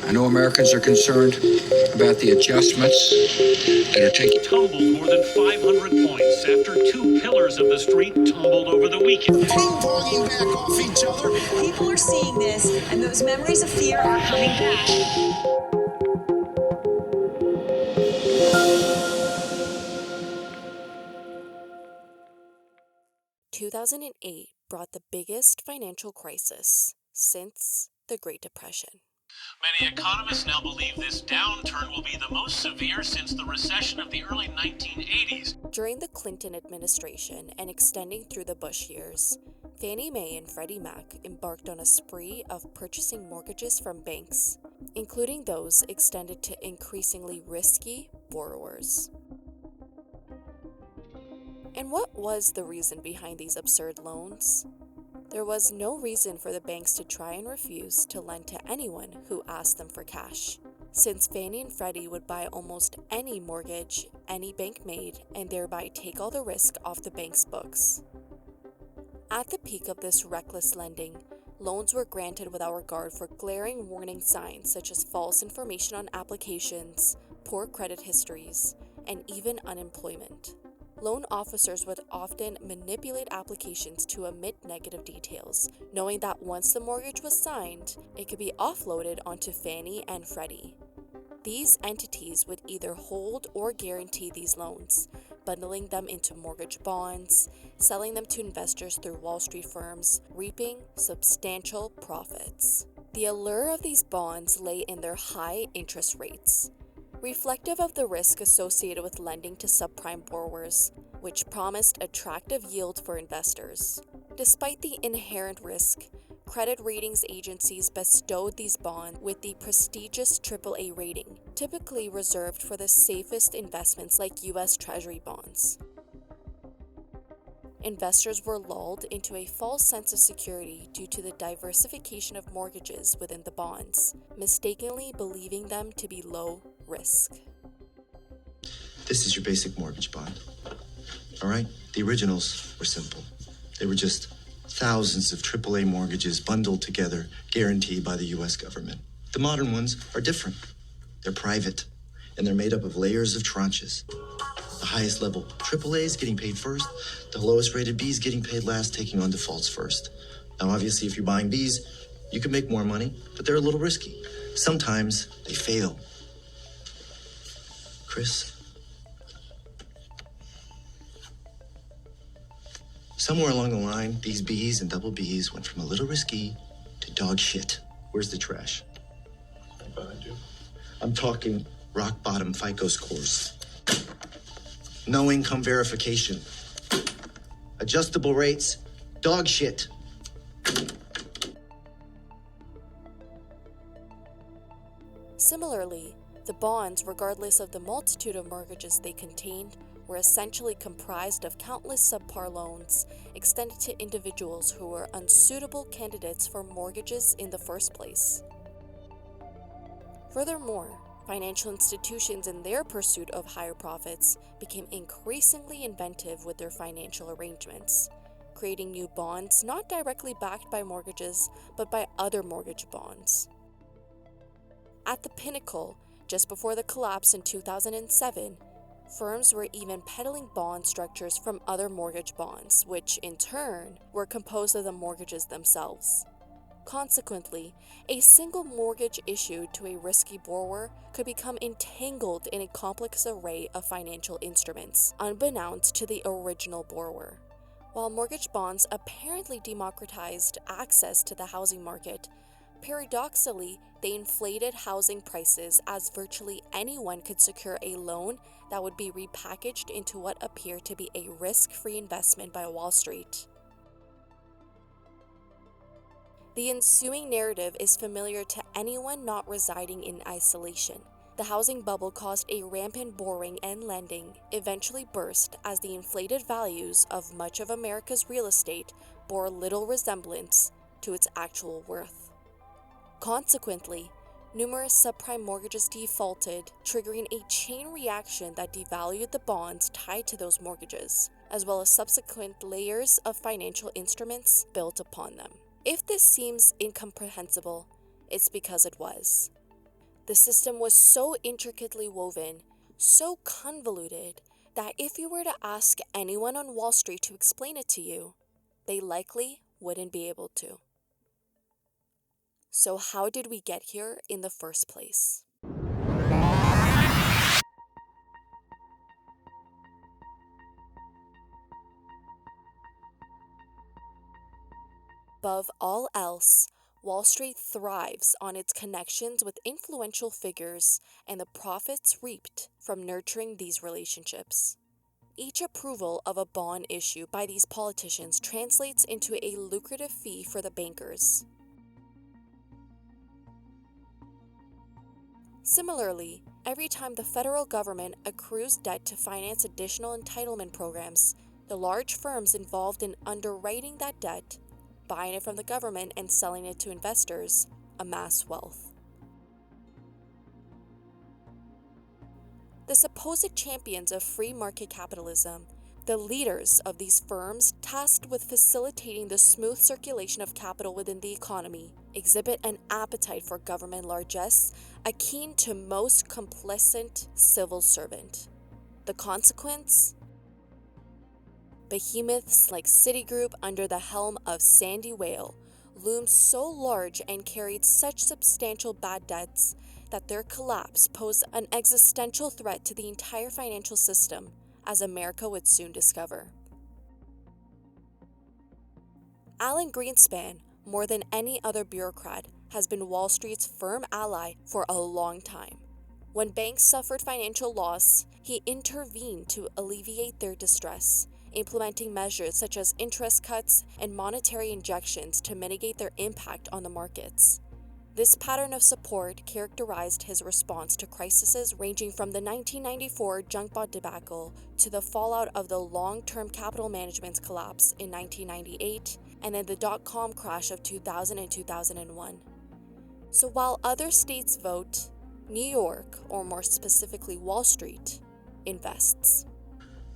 I know Americans are concerned about the adjustments that are taking. Tumbled more than 500 points after two pillars of the street tumbled over the weekend. Ping-ponging back off each other. People are seeing this, and those memories of fear are coming back. 2008 brought the biggest financial crisis since the Great Depression. Many economists now believe this downturn will be the most severe since the recession of the early 1980s. During the Clinton administration and extending through the Bush years, Fannie Mae and Freddie Mac embarked on a spree of purchasing mortgages from banks, including those extended to increasingly risky borrowers. And what was the reason behind these absurd loans? There was no reason for the banks to try and refuse to lend to anyone who asked them for cash, since Fannie and Freddie would buy almost any mortgage any bank made and thereby take all the risk off the bank's books. At the peak of this reckless lending, loans were granted without regard for glaring warning signs such as false information on applications, poor credit histories, and even unemployment. Loan officers would often manipulate applications to omit negative details, knowing that once the mortgage was signed, it could be offloaded onto Fannie and Freddie. These entities would either hold or guarantee these loans, bundling them into mortgage bonds, selling them to investors through Wall Street firms, reaping substantial profits. The allure of these bonds lay in their high interest rates, reflective of the risk associated with lending to subprime borrowers, which promised attractive yield for investors. Despite the inherent risk, credit ratings agencies bestowed these bonds with the prestigious AAA rating, typically reserved for the safest investments like U.S. Treasury bonds. Investors were lulled into a false sense of security due to the diversification of mortgages within the bonds, mistakenly believing them to be low risk. This is your basic mortgage bond. All right? The originals were simple. They were just thousands of AAA mortgages bundled together, guaranteed by the U.S. government. The modern ones are different. They're private, and they're made up of layers of tranches. The highest level AAAs getting paid first, the lowest rated Bs getting paid last, taking on defaults first. Now, obviously, if you're buying Bs, you can make more money, but they're a little risky. Sometimes they fail. Chris? Somewhere along the line, these Bs and double Bs went from a little risky to dog shit. Where's the trash? Behind you. I'm talking rock bottom FICO scores. No income verification. Adjustable rates. Dog shit. Similarly, the bonds, regardless of the multitude of mortgages they contained, were essentially comprised of countless subpar loans extended to individuals who were unsuitable candidates for mortgages in the first place. Furthermore, financial institutions in their pursuit of higher profits became increasingly inventive with their financial arrangements, creating new bonds not directly backed by mortgages but by other mortgage bonds. At the pinnacle, just before the collapse in 2007, firms were even peddling bond structures from other mortgage bonds, which in turn were composed of the mortgages themselves. Consequently, a single mortgage issued to a risky borrower could become entangled in a complex array of financial instruments, unbeknownst to the original borrower. While mortgage bonds apparently democratized access to the housing market, paradoxically, they inflated housing prices as virtually anyone could secure a loan that would be repackaged into what appeared to be a risk-free investment by Wall Street. The ensuing narrative is familiar to anyone not residing in isolation. The housing bubble caused a rampant borrowing and lending eventually burst as the inflated values of much of America's real estate bore little resemblance to its actual worth. Consequently, numerous subprime mortgages defaulted, triggering a chain reaction that devalued the bonds tied to those mortgages, as well as subsequent layers of financial instruments built upon them. If this seems incomprehensible, it's because it was. The system was so intricately woven, so convoluted, that if you were to ask anyone on Wall Street to explain it to you, they likely wouldn't be able to. So how did we get here in the first place? Above all else, Wall Street thrives on its connections with influential figures and the profits reaped from nurturing these relationships. Each approval of a bond issue by these politicians translates into a lucrative fee for the bankers. Similarly, every time the federal government accrues debt to finance additional entitlement programs, the large firms involved in underwriting that debt, buying it from the government and selling it to investors, amass wealth. The supposed champions of free market capitalism, the leaders of these firms tasked with facilitating the smooth circulation of capital within the economy, exhibit an appetite for government largesse akin to most complacent civil servant. The consequence? Behemoths like Citigroup under the helm of Sandy Whale loomed so large and carried such substantial bad debts that their collapse posed an existential threat to the entire financial system, as America would soon discover. Alan Greenspan, more than any other bureaucrat, has been Wall Street's firm ally for a long time. When banks suffered financial loss, he intervened to alleviate their distress, implementing measures such as interest cuts and monetary injections to mitigate their impact on the markets. This pattern of support characterized his response to crises ranging from the 1994 junk bond debacle to the fallout of the long-term capital management's collapse in 1998 and then the dot-com crash of 2000 and 2001. So while other states vote, New York, or more specifically Wall Street, invests.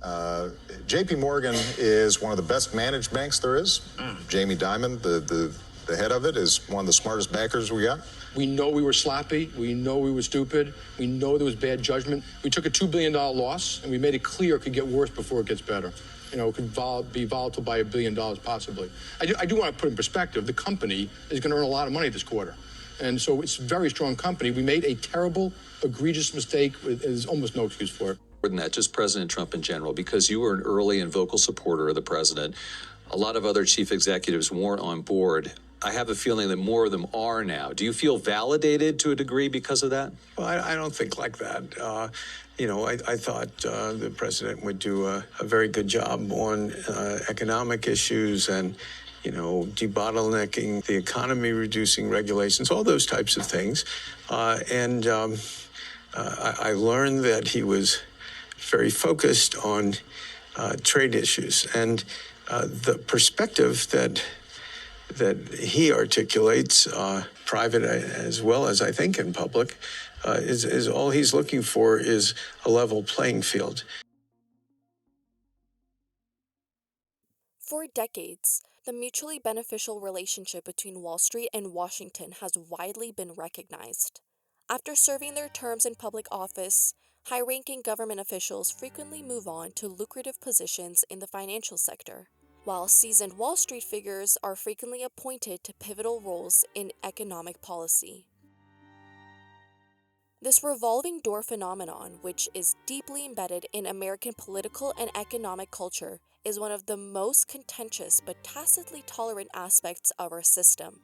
JP Morgan is one of the best managed banks there is. Jamie Dimon, the head of it, is one of the smartest bankers we got. We know we were sloppy. We know we were stupid. We know there was bad judgment. We took a $2 billion loss, and we made it clear it could get worse before it gets better. You know, it could be volatile by $1 billion possibly. I do want to put in perspective, the company is going to earn a lot of money this quarter. And so it's a very strong company. We made a terrible, egregious mistake. There's almost no excuse for it. More than that, just President Trump in general, because you were an early and vocal supporter of the president. A lot of other chief executives weren't on board. I have a feeling that more of them are now. Do you feel validated to a degree because of that? Well, I don't think like that. I thought the president would do a very good job on economic issues and, debottlenecking the economy, reducing regulations, all those types of things. I learned that he was very focused on trade issues, and the perspective that he articulates, private as well as I think in public, is all he's looking for is a level playing field. For decades, the mutually beneficial relationship between Wall Street and Washington has widely been recognized. After serving their terms in public office, high-ranking government officials frequently move on to lucrative positions in the financial sector, while seasoned Wall Street figures are frequently appointed to pivotal roles in economic policy. This revolving door phenomenon, which is deeply embedded in American political and economic culture, is one of the most contentious but tacitly tolerant aspects of our system.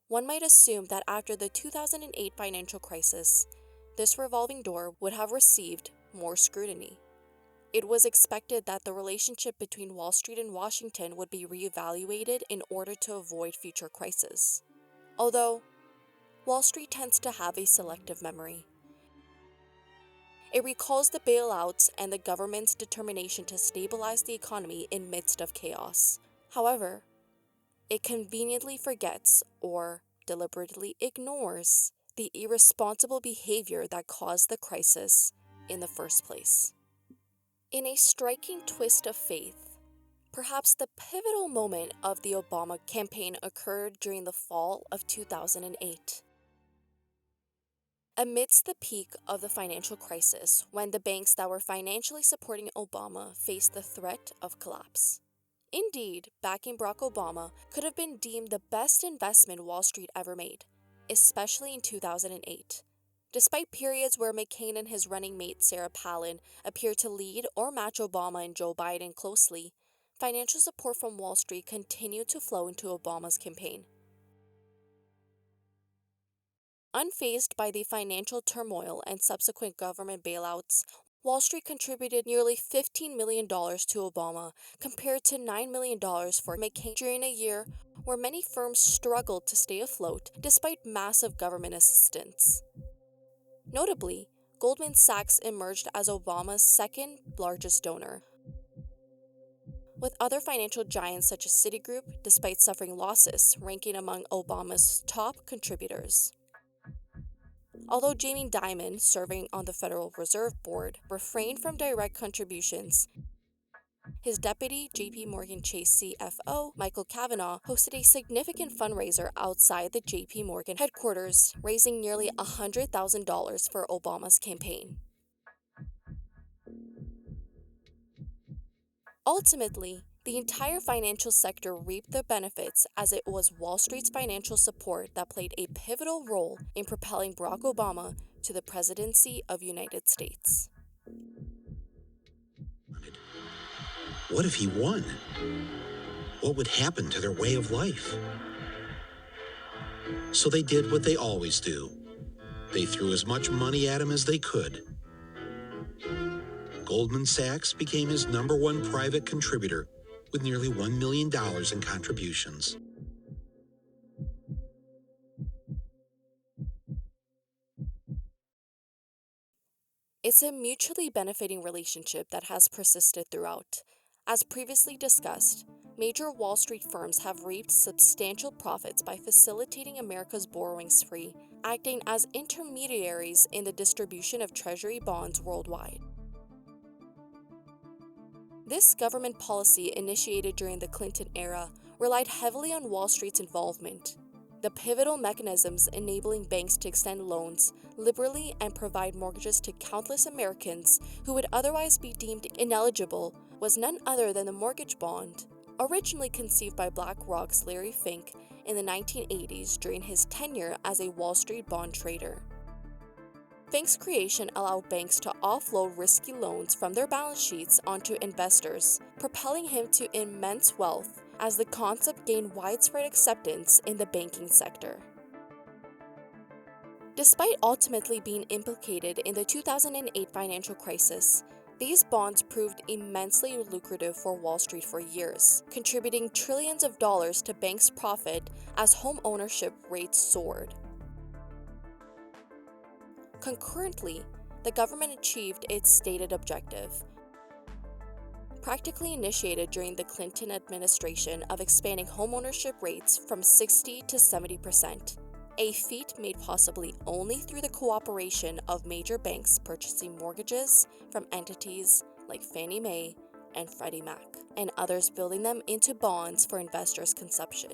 One might assume that after the 2008 financial crisis, this revolving door would have received more scrutiny. It was expected that the relationship between Wall Street and Washington would be reevaluated in order to avoid future crises. Although, Wall Street tends to have a selective memory. It recalls the bailouts and the government's determination to stabilize the economy in midst of chaos. However, it conveniently forgets or deliberately ignores the irresponsible behavior that caused the crisis in the first place. In a striking twist of fate, Perhaps the pivotal moment of the Obama campaign occurred during the fall of 2008. Amidst the peak of the financial crisis, when the banks that were financially supporting Obama faced the threat of collapse. Indeed, backing Barack Obama could have been deemed the best investment Wall Street ever made, especially in 2008. Despite periods where McCain and his running mate Sarah Palin appeared to lead or match Obama and Joe Biden closely, financial support from Wall Street continued to flow into Obama's campaign. Unfazed by the financial turmoil and subsequent government bailouts, Wall Street contributed nearly $15 million to Obama compared to $9 million for McCain during a year where many firms struggled to stay afloat despite massive government assistance. Notably, Goldman Sachs emerged as Obama's second largest donor, with other financial giants such as Citigroup, despite suffering losses, ranking among Obama's top contributors. Although Jamie Dimon, serving on the Federal Reserve Board, refrained from direct contributions, his deputy, JP Morgan Chase CFO, Michael Kavanaugh, hosted a significant fundraiser outside the JP Morgan headquarters, raising nearly $100,000 for Obama's campaign. Ultimately, the entire financial sector reaped the benefits, as it was Wall Street's financial support that played a pivotal role in propelling Barack Obama to the presidency of the United States. What if he won? What would happen to their way of life? So they did what they always do. They threw as much money at him as they could. Goldman Sachs became his #1 private contributor with nearly $1 million in contributions. It's a mutually benefiting relationship that has persisted throughout. As previously discussed, major Wall Street firms have reaped substantial profits by facilitating America's borrowings free, acting as intermediaries in the distribution of Treasury bonds worldwide. This government policy, initiated during the Clinton era, relied heavily on Wall Street's involvement. The pivotal mechanisms enabling banks to extend loans liberally and provide mortgages to countless Americans who would otherwise be deemed ineligible was none other than the mortgage bond, originally conceived by BlackRock's Larry Fink in the 1980s during his tenure as a Wall Street bond trader. Fink's creation allowed banks to offload risky loans from their balance sheets onto investors, propelling him to immense wealth as the concept gained widespread acceptance in the banking sector. Despite ultimately being implicated in the 2008 financial crisis, these bonds proved immensely lucrative for Wall Street for years, contributing trillions of dollars to banks' profit as home ownership rates soared. Concurrently, the government achieved its stated objective, practically initiated during the Clinton administration, of expanding homeownership rates from 60 to 70%, a feat made possibly only through the cooperation of major banks purchasing mortgages from entities like Fannie Mae and Freddie Mac, and others building them into bonds for investors' consumption.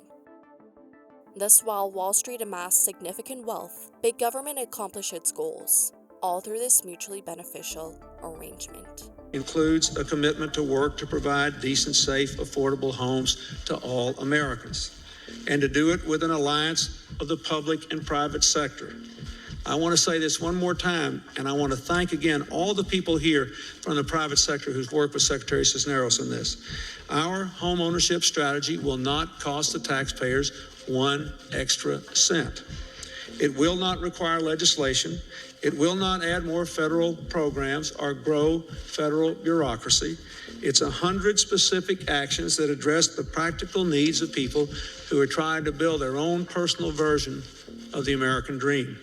Thus, while Wall Street amassed significant wealth, big government accomplished its goals, all through this mutually beneficial arrangement. Includes a commitment to work to provide decent, safe, affordable homes to all Americans, and to do it with an alliance of the public and private sector. I want to say this one more time, and I want to thank again all the people here from the private sector who's worked with Secretary Cisneros on this. Our home ownership strategy will not cost the taxpayers one extra cent. It will not require legislation. It will not add more federal programs or grow federal bureaucracy. It's 100 specific actions that address the practical needs of people who are trying to build their own personal version of the American dream.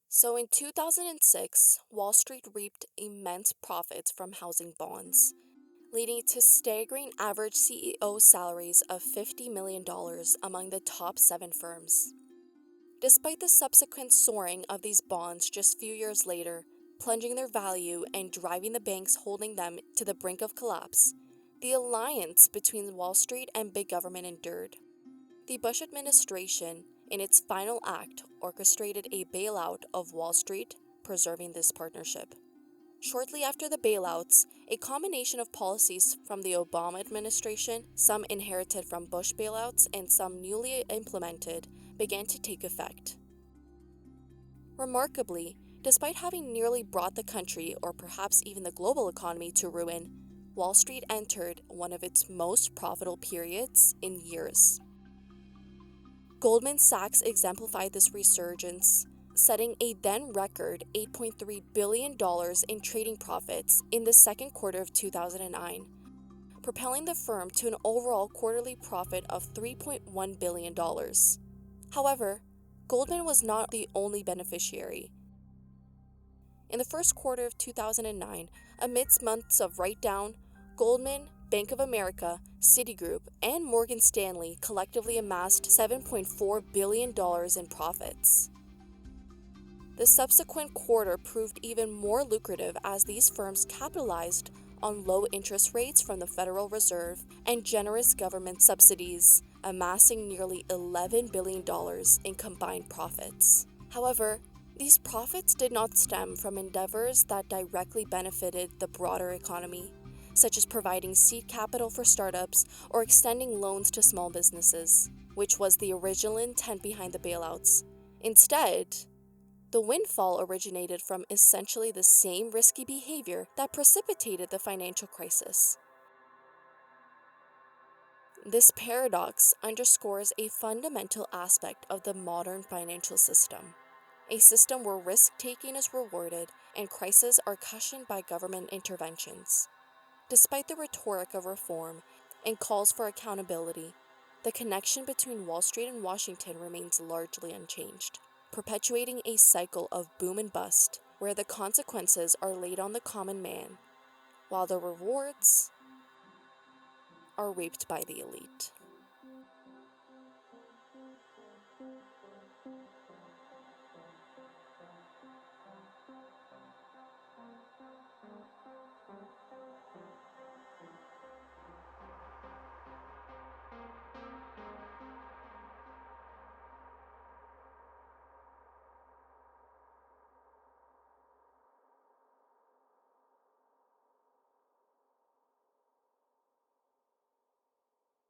So in 2006, Wall Street reaped immense profits from housing bonds, leading to staggering average CEO salaries of $50 million among the top 7 firms. Despite the subsequent soaring of these bonds just few years later, plunging their value and driving the banks holding them to the brink of collapse, the alliance between Wall Street and big government endured. The Bush administration, in its final act, orchestrated a bailout of Wall Street, preserving this partnership. Shortly after the bailouts, a combination of policies from the Obama administration, some inherited from Bush bailouts and some newly implemented, began to take effect. Remarkably, despite having nearly brought the country, or perhaps even the global economy, to ruin, Wall Street entered one of its most profitable periods in years. Goldman Sachs exemplified this resurgence, setting a then record $8.3 billion in trading profits in the second quarter of 2009, propelling the firm to an overall quarterly profit of $3.1 billion. However, Goldman was not the only beneficiary. In the first quarter of 2009, amidst months of write-down, Goldman, Bank of America, Citigroup, and Morgan Stanley collectively amassed $7.4 billion in profits. The subsequent quarter proved even more lucrative as these firms capitalized on low interest rates from the Federal Reserve and generous government subsidies, amassing nearly $11 billion in combined profits. However, these profits did not stem from endeavors that directly benefited the broader economy, such as providing seed capital for startups or extending loans to small businesses, which was the original intent behind the bailouts. Instead, the windfall originated from essentially the same risky behavior that precipitated the financial crisis. This paradox underscores a fundamental aspect of the modern financial system, a system where risk-taking is rewarded and crises are cushioned by government interventions. Despite the rhetoric of reform and calls for accountability, the connection between Wall Street and Washington remains largely unchanged, perpetuating a cycle of boom and bust where the consequences are laid on the common man, while the rewards are reaped by the elite.